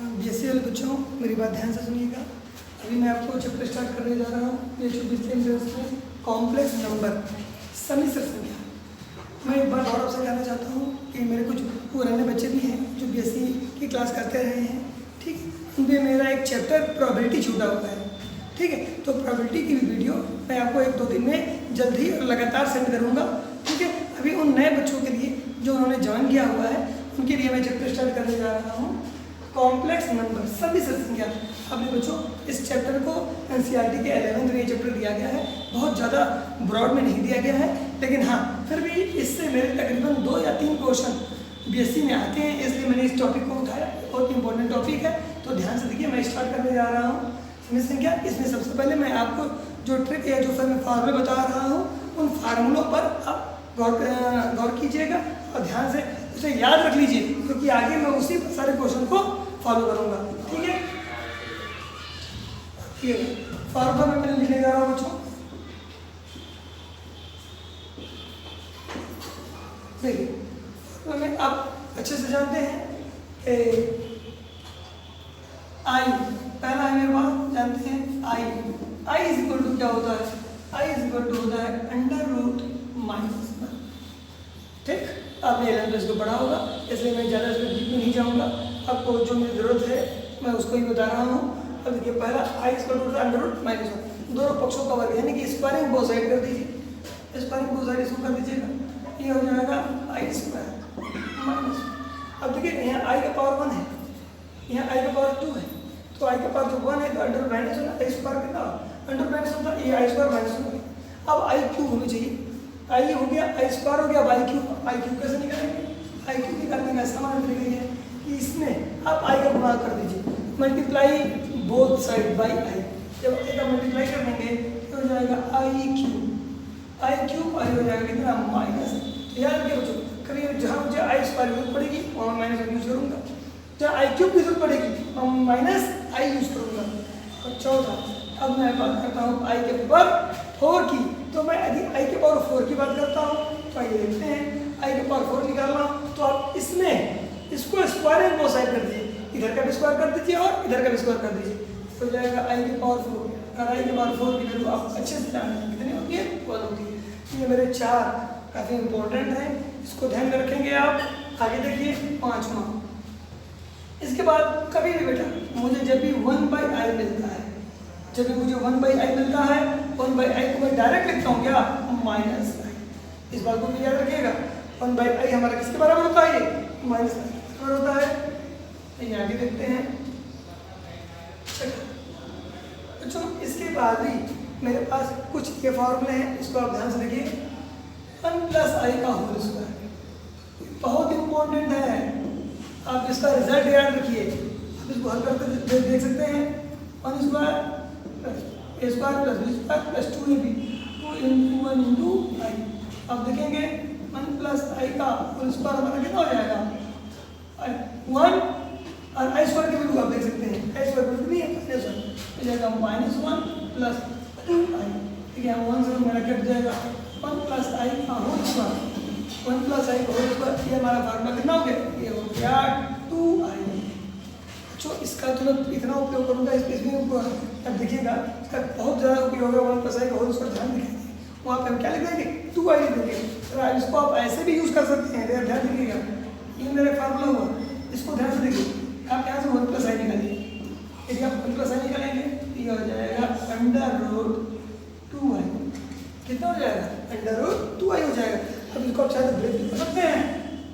BSc वाले बच्चों, मेरी बात ध्यान से सुनिएगा। अभी मैं आपको चैप्टर स्टार्ट करने जा रहा हूँ। ये जो में कॉम्प्लेक्स नंबर, समिश्र संख्या। मैं एक बात और आपसे कहना चाहता हूँ कि मेरे कुछ पुराने बच्चे भी हैं जो बीएससी की क्लास करते रहे हैं, ठीक है। उनमें मेरा एक चैप्टर प्रोबेबिलिटी छूटा हुआ है, ठीक है। तो प्रोबेबिलिटी की वीडियो मैं आपको 1-2 दिन में जल्द ही और लगातार सेंड करूँगा, ठीक है। अभी उन नए बच्चों के लिए जो उन्होंने ज्वाइन किया हुआ है, उनके लिए मैं चैप्टर स्टार्ट करने जा रहा हूँ कॉम्प्लेक्स नंबर, समिश्र संख्या। अपने बच्चों, इस चैप्टर को एनसीईआरटी के 11th में ये चैप्टर दिया गया है। बहुत ज़्यादा ब्रॉड में नहीं दिया गया है, लेकिन हाँ फिर भी इससे मेरे तकरीबन 2 या 3 क्वेश्चन बीएससी में आते हैं, इसलिए मैंने इस टॉपिक को उठाया। बहुत इंपॉर्टेंट टॉपिक है, तो ध्यान से देखिए। मैं स्टार्ट करने जा रहा हूँ समिश्र संख्या। इसमें सबसे पहले मैं आपको जो ट्रिक है, जो फिर मैं फार्मूले बता रहा हूँ, उन फार्मूलों पर आप गौर कीजिएगा और ध्यान से उसे याद रख लीजिए, क्योंकि आगे मैं उसी सारे क्वेश्चन को फॉलो करूंगा, ठीक है। ठीक है, फार्मूला में मैंने लिखने जा रहा हूँ बच्चों। देखिए, फार्मूला में आप अच्छे से जानते हैं कि आई, पहला है मेरे पास, जानते हैं आई इज इक्वल टू क्या होता है? आई इज इक्वल टू होता है √-1, ठीक। आपने 11th को पढ़ा होगा, इसलिए मैं ज़्यादा इसमें डीप में नहीं जाऊँगा। आपको जो मेरी ज़रूरत है मैं उसको ही बता रहा हूँ। अब देखिए, पहला आई इज इक्वल टू √-1, दोनों पक्षों का वर्ग, यानी कि स्क्वायरिंग बोथ साइड कर दीजिए। स्क्वायरिंग बोथ साइड इसको कर दीजिएगा, ये हो जाएगा I² माइनस। अब देखिए, यहाँ आई का पावर 1 है, यहाँ आई का पावर 2 है, तो आई का पावर जो 1 है तो अंडर माइनस होना, आई स्क्वायर कितना अंडर माइनस होता है, ये आई स्क्वायर माइनस होगा। अब आई क्यूब होनी चाहिए, आई हो गया, आई स्क्वायर हो गया, आई क्यूब कैसे निकालेंगे? आई क्यूब निकालने का समान तरीका है कि इसमें आप आई का गुणा कर दीजिए, multiply both side by I. जब आई का मल्टीप्लाई कर देंगे तो हो जाएगा आई क्यूब, आई हो जाएगा कितना? माइनस। तो याद रखिए बच्चों, कभी जहाँ मुझे आई स्क्वायर की जरूरत पड़ेगी वहाँ माइनस यूज करूँगा, जहाँ आई क्यूब की जरूरत पड़ेगी वहाँ माइनस आई यूज करूँगा। और चौथा, अब मैं बात करता हूँ आई के पावर 4 की। तो मैं यदि आई के पावर 4 की बात करता हूँ तो आइए देखते हैं, आई के पावर 4 निकालना, तो आप इसमें इसको स्क्वायर बोथ साइड कर दीजिए, इधर का भी स्क्वायर कर दीजिए और इधर का भी स्क्वायर कर दीजिए, तो हो जाएगा आई के पावर 4। और आई के पावर 4 की वैल्यू आप अच्छे से जानते हैं कितनी होती है? 1 होती है। ये मेरे 4 काफ़ी इंपॉर्टेंट हैं, इसको ध्यान में रखेंगे आप। आगे देखिए, 5वां। इसके बाद कभी भी बेटा मुझे जब भी 1/i मिलता है, जब भी मुझे 1/i मिलता है, 1/i को मैं डायरेक्ट लिखता हूँ क्या? माइनस आई। इस बात को भी याद रखिएगा, 1/i हमारा किसके बराबर होता है? ये माइनस आई के बराबर होता है। ये आगे देखते हैं बच्चों। इसके बाद भी मेरे पास कुछ ये फॉर्मूले हैं, इसको आप ध्यान से देखिए। 1+i का होल स्क्वायर बहुत इंपॉर्टेंट है, आप इसका रिजल्ट याद रखिए। आप इसको हल करके देख सकते हैं। 1² a² + b² + 2ab, 2 × 1 × i। अब देखेंगे 1+i का होल स्क्वायर हमारा कितना हो जाएगा? 1। और आई स्क्वायर की वैल्यू आप देख सकते हैं, आई स्क्वायर कितनी है? हो जाएगा -1 + 2i, ठीक है। 1 से मेरा कट जाएगा, 1+i का होल स्क्वायर, 1+i का होल स्क्वायर, ये हमारा फार्मूला कितना हो गया? ये हो गया 2i। तो इसका तो मैं इतना उपयोग करूँगा, इसमें अब देखिएगा इसका बहुत ज़्यादा उपयोग होगा। 1+i का होल स्क्वायर ध्यान रखिए, वहाँ पे हम क्या लिख देंगे? 2i लिख देंगे। इसको आप ऐसे भी यूज़ कर सकते हैं, ध्यान रखिएगा। ये मेरा फार्मूला हुआ, इसको ध्यान से देखिए। आप यहाँ से 1+i निकालिए, यदि आप 1+i निकालेंगे तो ये हो जाएगा √2i। कितना हो जाएगा? √2i हो जाएगा। अब इसको आप शायद ब्रेक कर सकते हैं,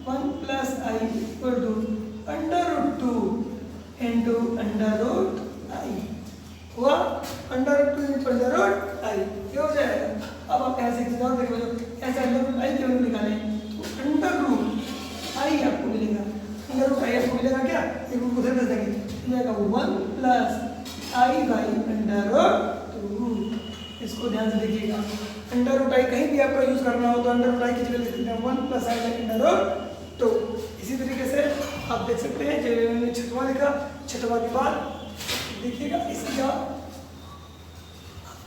1+i = √2 × √i हुआ, √2 × √i, ये हो जाएगा। अब आप यहाँ से एक चीज़ और देखो, ऐसा √i की वैल्यू निकालें तो √i आपको मिलेगा। √i आपको मिलेगा क्या? एक उधर भेज देंगे, हो जाएगा 1+i/√2। इसको ध्यान से देखिएगा, √i कहीं भी आपका यूज करना हो तो √i की जगह लिख सकते हैं 1+i/√2। इसी तरीके से आप देख सकते हैं, जो मैंने 6वां लिखा, 6वां के बाद देखिएगा इसका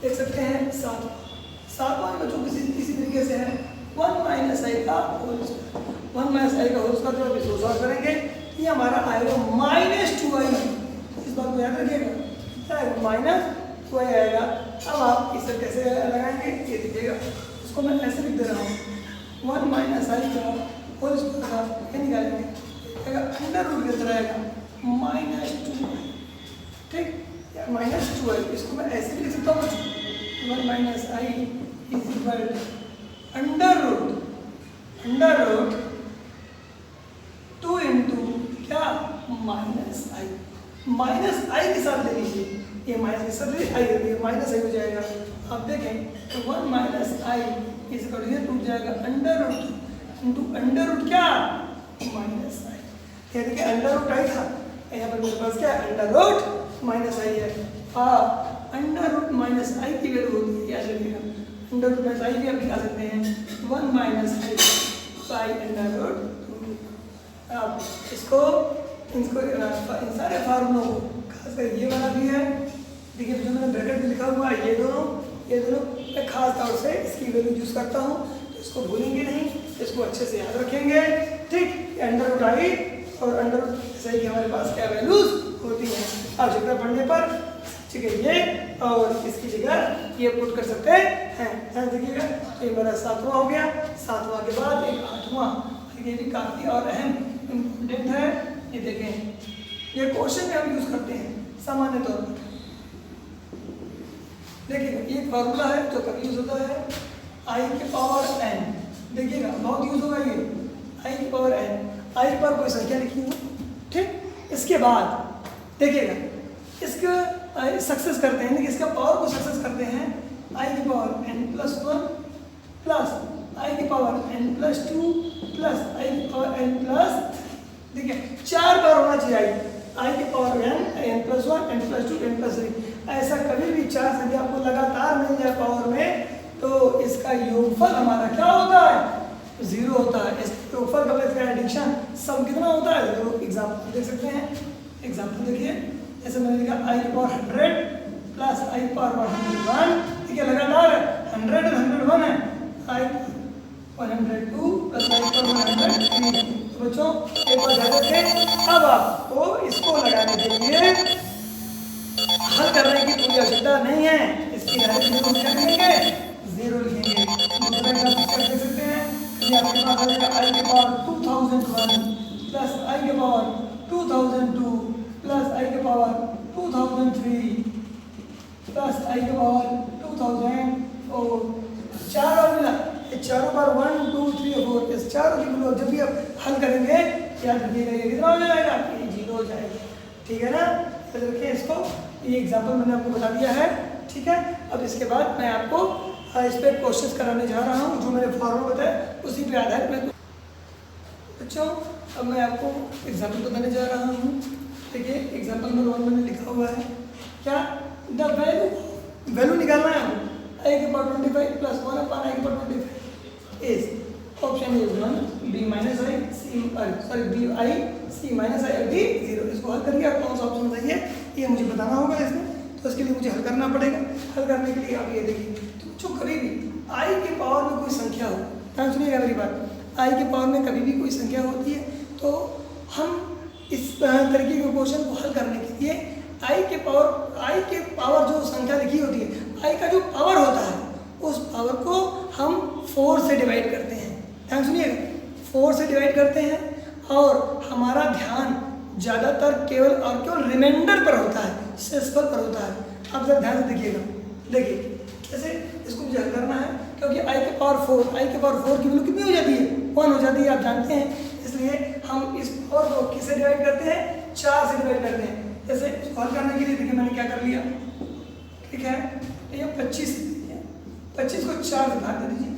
देख सकते हैं 7वां बच्चों इसी तरीके से है 1-i का होल स्क्वायर। 1 - i का होल स्क्वायर जब इसको सॉल्व करेंगे ये हमारा आएगा -2i आएगा माइनस टू आई आएगा। अब आप इसे कैसे लगाएंगे ये देखिएगा, इसको मैं ऐसे लिख दे रहा हूँ 1 माइनस आई का होल स्क्वायर का ये निकालेंगे, अंडर रूट के तरह आएगा माइनस टू, ठीक, या माइनस टू आई, इसको मैं ऐसे भी लिख सकता हूँ 1 minus i is equal under root 2 into क्या माइनस आई के साथ ले लीजिए, ये माइनस के साथ आई माइनस आई हो जाएगा। आप देखें तो 1 माइनस आई इस ये टूट जाएगा under root into under root क्या माइनस आई, ये देखिए अंडर रूट आई था, यहाँ पर मेरे पास क्या अंडर रूट माइनस आई है। अंडर रूट माइनस आई की वैल्यू होती है, याद रखिएगा अंडर रूट माइनस आई भी आप निकाल सकते हैं 1 माइनस आई अंडर रूट। आप इसको इन सारे फार्मूलों को खासकर ये वाला भी है, देखिए जो मैंने ब्रैकेट में लिखा हुआ है ये दोनों मैं खास तौर से इसकी वैल्यू यूज करता हूँ, तो इसको भूलेंगे नहीं, इसको अच्छे से याद रखेंगे, ठीक। अंडर रूट आई और अंडर रूट सही हमारे पास क्या वैल्यूज होती हैं, आवश्यकता पड़ने पर जगह ये और इसकी जगह ये पुट कर सकते हैं। ध्यान देखिएगा, ये मेरा 7वां हो गया, 7वां के बाद एक 8वां, ये भी काफ़ी और अहम इम्पोर्टेंट है। ये देखें ये क्वेश्चन में हम यूज करते हैं सामान्य तौर पर, देखिएगा ये फार्मूला है जो कभी यूज होता है आई के पावर n, देखिएगा बहुत यूज होगा ये आई की पावर n, आई की पावर कोई संख्या लिखी हो, ठीक। इसके बाद देखिएगा इसका सक्सेस करते हैं, इसका पावर को सक्सेस करते हैं आई की पावर n प्लस 1 प्लस आई की पावर n प्लस 2 प्लस आई की पावर n प्लस, देखिए 4 बार होना चाहिए आई की power n plus 1 n plus 2 n plus 3, ऐसा कभी भी 4 संख्या आपको लगातार मिल जाए पावर में तो इसका योगफल हमारा क्या होता है 0 होता है। इसका योगफल का मतलब एडिशन सम कितना होता है 0। एग्जाम्पल देख सकते हैं, एग्जाम्पल देखिए ऐसे मैंने लिखा आई की पावर 100 प्लस आई की पावर 101, ठीक है लगातार 100 और 101 है, आई 102 प्लस आई की पावर 103। तो बच्चों एक बार ध्यान रखें, अब आपको इसको लगाने के लिए हल करने की कोई आवश्यकता नहीं है, इसकी वैल्यू क्या लिखेंगे 0 लिखेंगे। दूसरा एग्जांपल देख सकते हैं, ये आपके पास आ जाएगा आई के पावर 2001 प्लस आई के पावर 2002 प्लस आई के पावर 2003 प्लस आई के पावर 2004, 4 बार मिला, ये चारों बार 1 2 3 4, इस चारों की वैल्यू जब भी आप हल करेंगे याद रखिएगा ये कितना हो जाएगा, ये 0 हो जाएगा, ठीक है ना। तो देखिए इसको ये एग्जाम्पल मैंने आपको बता दिया है, ठीक है। अब इसके बाद मैं आपको इस पर क्वेश्चन कराने जा रहा हूँ, जो मैंने फॉर्मूला बताया उसी पे आधारित मैं बच्चों अब मैं आपको एग्जाम्पल बताने जा रहा हूँ। देखिए एग्जाम्पल नंबर 1 मैंने लिखा हुआ है क्या, द वैल्यू निकालना है आपको आई के पावर 25 प्लस 1 अपॉन आई के power 25 is option is 1 B minus i C sorry B i C minus i D 0। इसको हल करके आप कौन सा ऑप्शन बताइए ये मुझे बताना होगा इसमें, तो इसके लिए मुझे हल करना पड़ेगा। हल करने के लिए आप ये देखिए तो जो कभी भी आई के पावर में कोई संख्या हो, ध्यान सुनिएगा मेरी बात, आई के पावर में कभी भी कोई संख्या होती है तो हम इस तरीके के क्वेश्चन को हल करने के लिए आई के पावर जो संख्या लिखी होती है, आई का जो पावर होता है उस पावर को हम 4 से डिवाइड करते हैं। ध्यान सुनिएगा 4 से डिवाइड करते हैं और हमारा ध्यान ज़्यादातर केवल रिमाइंडर पर होता है, शेषफल पर होता है। आप जरा ध्यान से देखिएगा, देखिए जैसे इसको मुझे हल करना है क्योंकि आई के पावर 4 की वैल्यू कितनी हो जाती है 1 हो जाती है, आप जानते हैं, इसलिए हम इस पावर को किससे डिवाइड करते हैं 4 से डिवाइड करते हैं। जैसे इसको हल करने के लिए देखिए मैंने क्या कर लिया, ठीक है ये 25 को 4 से भाग दे दीजिए,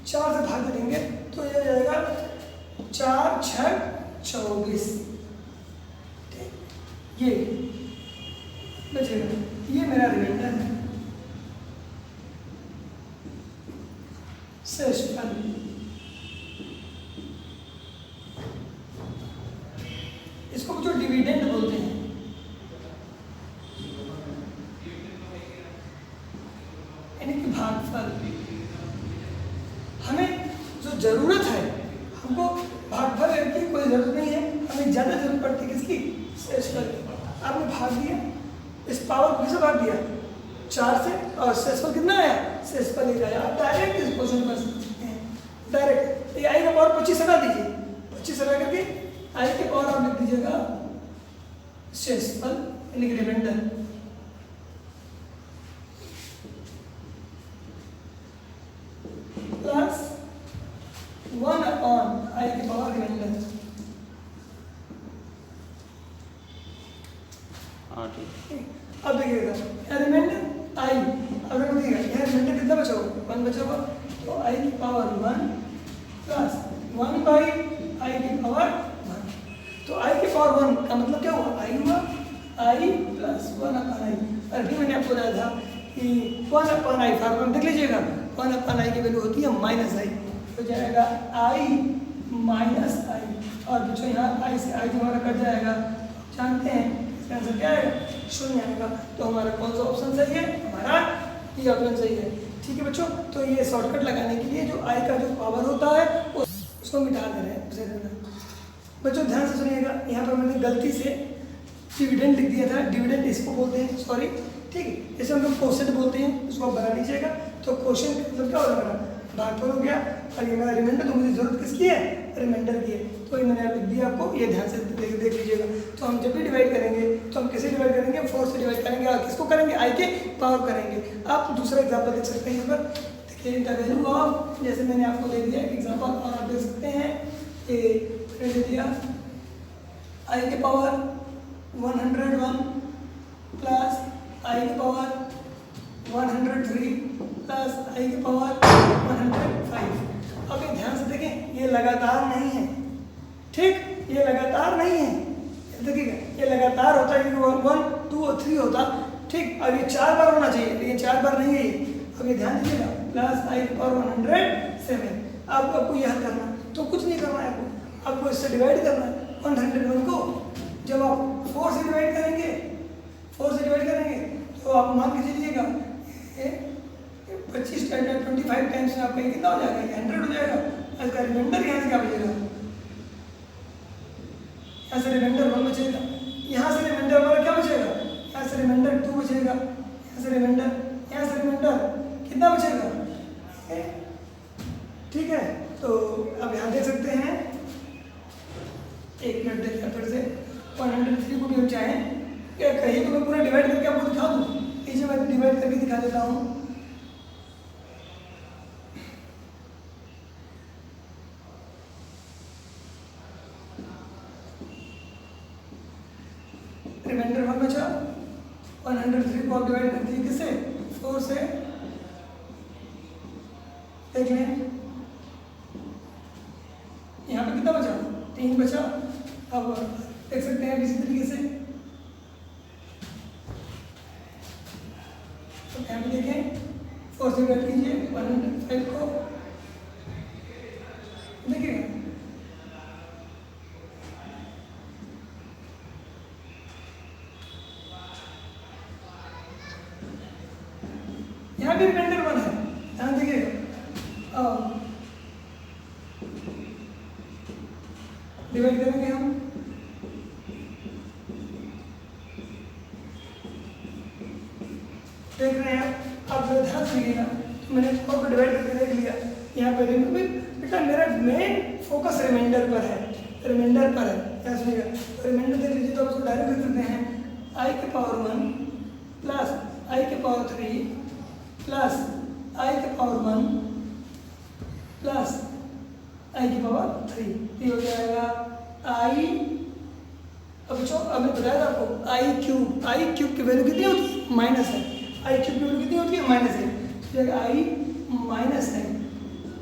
4 से भाग दे देंगे तो ये हो जाएगा 4 6 24, ये बचेगा, ये मेरा रिमाइंडर है शेषफल। इसको जो डिविडेंड बोलते हैं, यानी कि भागफल। हमें जो जरूरत है, हमको भागफल की कोई जरूरत नहीं है, हमें ज्यादा जरूरत पड़ती है किसकी शेषफल। आपने भाग दिया इस पावर को किसे भाग दिया 4 से, और शेषफल कितना आया, शेषफल 1 आया। आप डायरेक्ट इस क्वेश्चन को कर सकते हैं, डायरेक्ट। ये आई का पावर 25 हटा दीजिए, 25 हटा करके आई के पावर आप लिख दीजिएगा शेषफल यानी कि रिमाइंडर प्लस 1 अपॉन आई की पावर रिमाइंडर। हाँ ठीक। अब देखिएगा रिमाइंडर आई, अब देखिएगा यहाँ रिमाइंडर कितना बचा होगा 1 बचा होगा, तो आई की पावर 1 प्लस 1 बाई आई की पावर 1। तो आई की पावर 1 का मतलब क्या हुआ, आई हुआ आई प्लस 1 अपॉन आई। अभी मैंने आपको बताया था कि 1 अपॉन आई फार्मूला देख लीजिएगा, 1 अपॉन आई की वैल्यू होती है माइनस आई, तो जाएगा आई माइनस आई, और बच्चों यहाँ आई से आई हमारा कट जाएगा, जानते हैं इसका आंसर क्या आएगा, 0 आएगा। तो हमारा कौन सा ऑप्शन सही है, हमारा ये ऑप्शन सही है। ठीक है बच्चों, तो ये शॉर्टकट लगाने के लिए जो आई का जो पावर होता है उसको मिटा दे रहे हैं, उसे देना। बच्चों ध्यान से सुनिएगा, यहाँ पर मैंने गलती से डिविडेंड लिख दिया था, डिविडेंड इसको बोलते हैं, सॉरी, ठीक है, इसे हम लोग कोसेंट बोलते हैं, उसको आप बना लीजिएगा। तो क्वेश्चन मतलब क्या हो रहा है, भागफल हो गया, और ये मेरा रिमाइंडर, तो मुझे जरूरत किसकी है, रिमाइंडर की है, तो ये मैंने लिख दिया आपको, ये ध्यान से देख लीजिएगा। तो हम जब भी डिवाइड करेंगे तो हम किसे डिवाइड करेंगे, 4 से डिवाइड करेंगे, और किसको करेंगे, आई के पावर करेंगे। आप दूसरा एग्जाम्पल देख सकते हैं यहाँ पर, देखिए द वैल्यू ऑफ, जैसे मैंने आपको दे दिया एक एग्जाम्पल, और आप देख सकते हैं कि मैंने दे दिया आई के पावर 101 प्लस आई के पावर 103 प्लस आई के पावर 105। अब ये ध्यान से देखें, ये लगातार नहीं है, ठीक, ये लगातार नहीं है, देखिएगा ये लगातार होता है, 1 2 और 3 होता, ठीक, और ये 4 बार होना चाहिए, लेकिन 4 बार नहीं है ये। अब ये ध्यान दीजिएगा, प्लस आई के पावर 107। आपको यह करना, तो कुछ नहीं करना है आपको इससे डिवाइड करना है 101 को। जब आप 4 से डिवाइड करेंगे, 4 से डिवाइड करेंगे, तो आप मान के चलिएगा 25 25 टाइम्स में आपका कितना हो जाएगा, ये 100 हो जाएगा। इसका रिमाइंडर यहाँ से क्या बचेगा, यहाँ से रिमाइंडर 1 बचेगा, यहाँ से रिमाइंडर हमारा क्या बचेगा, यहाँ से रिमाइंडर 2 बचेगा, यहाँ से रिमाइंडर, यहाँ से रिमाइंडर कितना बचेगा, ठीक है। तो अब यहाँ देख सकते हैं, एक मिनट देखिए फिर से 103 को भी हम चाहें क्या कहीं तो मैं पूरा डिवाइड करके आपको दिखा दूँ, इसे मैं डिवाइड करके दिखा देता हूँ। रिमाइंडर 1 बचा, 103 को आप डिवाइड कर दिए किससे, 4 से, देख लें यहाँ पे कितना बचा, 3 बचा। अब देख सकते हैं इसी तरीके से, तो यहाँ पे देखें 4 से डिवाइड कीजिए 105 को, देखिए यहाँ भी रिमाइंडर 1 है, ध्यान देखिएगा, डिवाइड करेंगे हम, देख रहे हैं आप ध्यान से देखिएगा, तो मैंने 4 को डिवाइड करके देख लिया। यहाँ पे बेटा मेरा मेन फोकस रिमाइंडर पर है, रिमाइंडर पर है, क्या सुनिएगा, तो रिमाइंडर देख लीजिए, तो उसको डायरेक्ट लिख सकते हैं आई के पावर 1 प्लस आई के पावर 3 प्लस आई के पावर 1 प्लस आई की पावर 3, ये हो जाएगा आई। अब बच्चों अब मैं बताया था आपको आई क्यूब की वैल्यू कितनी होती है, माइनस है, आई क्यूब की वैल्यू कितनी होती है, माइनस है, तो जाएगा आई माइनस है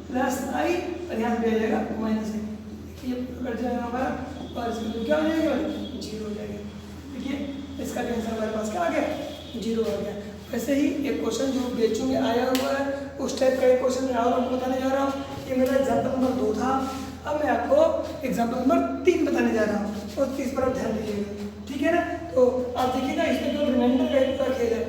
प्लस आई, और यहाँ पे आ जाएगा माइनस है, ये कट जाएगा हमारा, और इसमें क्या हो जाएगा, 0 हो जाएगा। देखिए इसका टेंशन हमारे पास क्या आ गया, 0 आ गया। वैसे ही एक क्वेश्चन जो बेचों में आया हुआ है, उस टाइप का एक क्वेश्चन मैं और आपको बताने जा रहा हूँ। ये मेरा एग्जाम्पल नंबर 2 था, अब मैं आपको एग्जाम्पल नंबर 3 बताने जा रहा हूँ, और 30 पर आप ध्यान दीजिएगा, ठीक है ना। तो आप देखिएगा इसमें केवल रिमाइंडर का एक पूरा खेल है,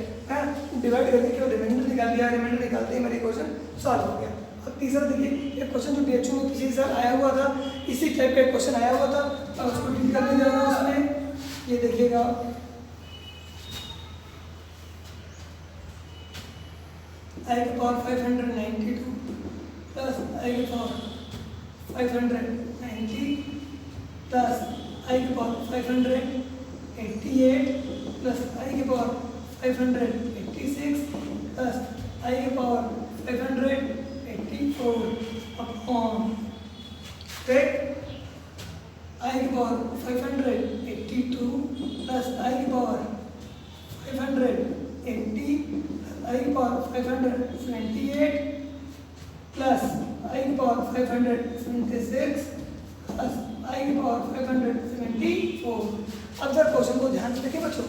डिवाइड करके केवल रिमाइंडर निकाल दिया, रिमाइंडर निकालते ही मेरे क्वेश्चन सॉल्व हो गया। अब तीसरा देखिए एक क्वेश्चन जो बेचों में पिछले साल आया हुआ था, इसी टाइप का एक क्वेश्चन आया हुआ था, मैं उसको डील करने जा रहा हूँ उसमें। ये देखिएगा आई की पावर 592 प्लस आई की पावर 590 प्लस आई की पावर 588 प्लस आई की पावर 586 प्लस आई की पावर 584 अपॉन ठीक आई की पावर 582 प्लस आई की पावर 580 आई की पावर 578 प्लस आई की पावर 576 प्लस आई की पावर 574। अब जरा क्वेश्चन को ध्यान से देखिए बच्चों,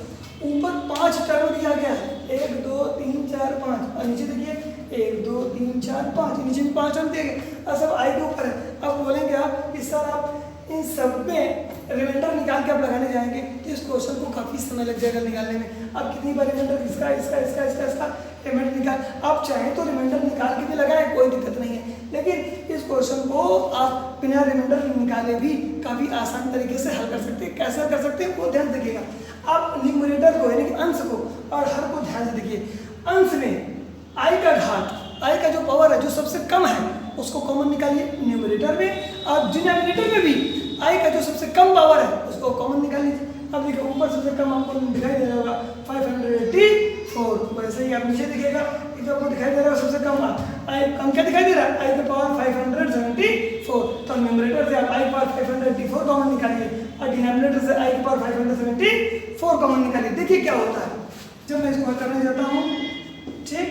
ऊपर 5 टर्म दिया गया है 1 2 3 4 5 और नीचे देखिए 1 2 3 4 5 नीचे भी 5 टर्म दिए गए और सब आई के ऊपर है। अब बोलेंगे आप कि सर आप इन सब में रिमाइंडर निकाल के आप लगाने जाएंगे तो इस क्वेश्चन को काफ़ी समय लग जाएगा निकालने में। अब कितनी बार रिमाइंडर इसका इसका इसका इसका इसका रिमाइंडर निकाल, आप चाहें तो रिमाइंडर निकाल के भी लगाएं, कोई दिक्कत नहीं है, लेकिन इस क्वेश्चन को आप बिना रिमाइंडर निकाले भी काफ़ी आसान तरीके से हल कर सकते हैं। कैसे हल कर सकते हैं वो ध्यान देखिएगा। आप न्यूमरेटर को यानी कि अंश को और हर को ध्यान से देखिए। अंश में आई का घात, आई का जो पावर है जो सबसे कम है उसको कॉमन निकालिए न्यूमरेटर में, और डिनोमिनेटर में भी आई का जो सबसे कम पावर है उसको कॉमन निकाल लीजिए। अब देखिए ऊपर सबसे कम आपको दिखाई दे रहा होगा 584, वैसे ही आप नीचे दिखेगा इधर आपको दिखाई दे रहा है सबसे कम आई कम क्या दिखाई दे रहा है आई का पावर 574। तो न्यूमरेटर से आप आई पावर 584 कॉमन निकालिए और डिनोमिनेटर से आई की पावर 574 कॉमन निकालिए। देखिए क्या होता है जब मैं इसको हल करने जाता हूँ, ठीक,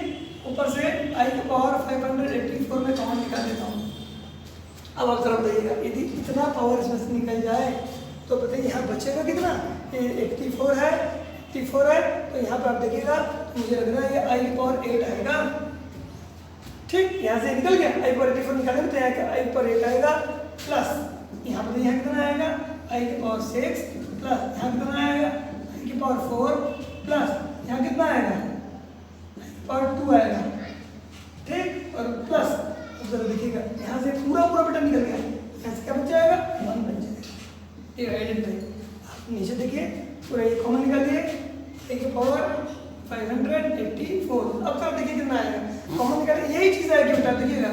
ऊपर से आई की पावर 584 में कॉमन निकाल देता हूँ। अब आप तरफ देखिएगा यदि इतना पावर इसमें से निकल जाए तो बताइए यहाँ बचेगा कितना, ये 84 है, 84 है, तो यहाँ पे आप देखिएगा मुझे लग रहा है ये आई की पावर 8 आएगा। ठीक, यहाँ से निकल गया आई पावर 84 निकालेंगे तो यहाँ का आई पावर 8 आएगा प्लस यहाँ पर यहाँ कितना आएगा आई की पावर 6 प्लस यहाँ कितना आएगा आई की पावर 4 प्लस यहाँ कितना आएगा पावर 2 आएगा। ठीक, और प्लस जरा देखिएगा यहाँ से पूरा पूरा बेटा निकल गया, यहाँ से क्या बच जाएगा 1 बच जाएगा। ये आइडेंट है। आप नीचे देखिए पूरा ये कॉमन निकालिए ए की पावर 584। अब तक देखिए कितना आएगा कॉमन निकालिए, यही चीज़ आएगी बेटा देखिएगा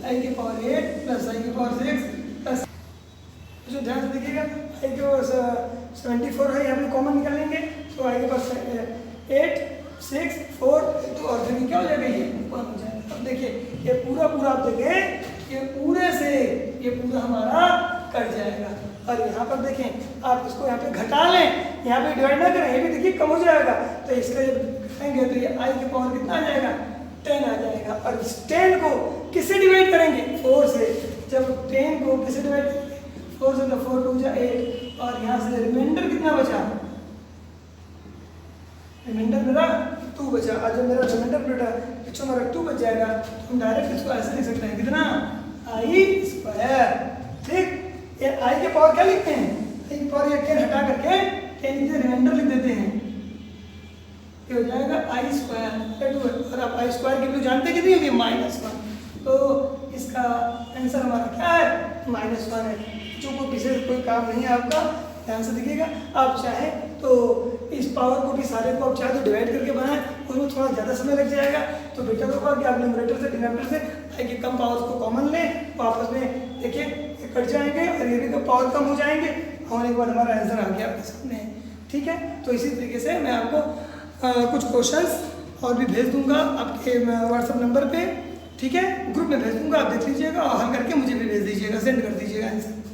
आई की पावर 8 प्लस आई की पावर 6 प्लस जो ध्यान से देखिएगा आई की पावर 74 है, यहाँ पे कॉमन निकालेंगे तो आई की पावर 8 6 4 तो और फिर क्या हो जाएगा ये 1 हो जाएगा। अब देखिए ये पूरा पूरा आप देखें ये पूरे से ये पूरा हमारा कट जाएगा और यहाँ पर देखें आप इसको यहाँ पे घटा लें, यहाँ पे डिवाइड ना करें, ये भी देखिए कम हो जाएगा तो इसका जब घटाएंगे तो ये आई की पावर कितना आ जाएगा 10 आ जाएगा। और इस 10 को किससे डिवाइड करेंगे 4 से, जब 10 को किससे डिवाइड करेंगे 4 से तो 4 2 जा 8 और यहाँ से रिमाइंडर कितना बचा, रिमाइंडर मेरा 2 बचा। और जब मेरा रिमाइंडर बेटा पिछले मेरा 2 बच जाएगा तो हम डायरेक्ट इसको ऐसे लिख सकते हैं कितना आई स्क्वायर। ठीक, ये आई के पावर क्या लिखते हैं आई की पावर ये 10 हटा करके 10 के रिमाइंडर लिख देते हैं, ये हो जाएगा आई स्क्वायर। और आप आई स्क्वायर की वैल्यू जानते कितनी होगी -1, तो इसका आंसर हमारा क्या है -1 है। जो कोई विशेष कोई काम नहीं है आपका, ध्यान से देखिएगा। आप चाहें तो इस पावर को भी सारे को आप चाहे तो डिवाइड करके बनाएं, उसमें थोड़ा ज़्यादा समय लग जाएगा, तो बेटर होगा कि आप न्यूमरेटर से डिनोमिनेटर से आई के कम पावर्स को कॉमन लें, तो आपस में देखिए ये कट जाएंगे और ये भी पावर कम हो जाएंगे और एक बार हमारा आंसर आ गया आपके सामने। ठीक है, तो इसी तरीके से मैं आपको कुछ क्वेश्चंस और भी भेज दूंगा आपके व्हाट्सएप नंबर पे। ठीक है, ग्रुप में भेज दूंगा, आप देख लीजिएगा और हल करके मुझे भी भेज दीजिएगा, सेंड कर दीजिएगा आंसर।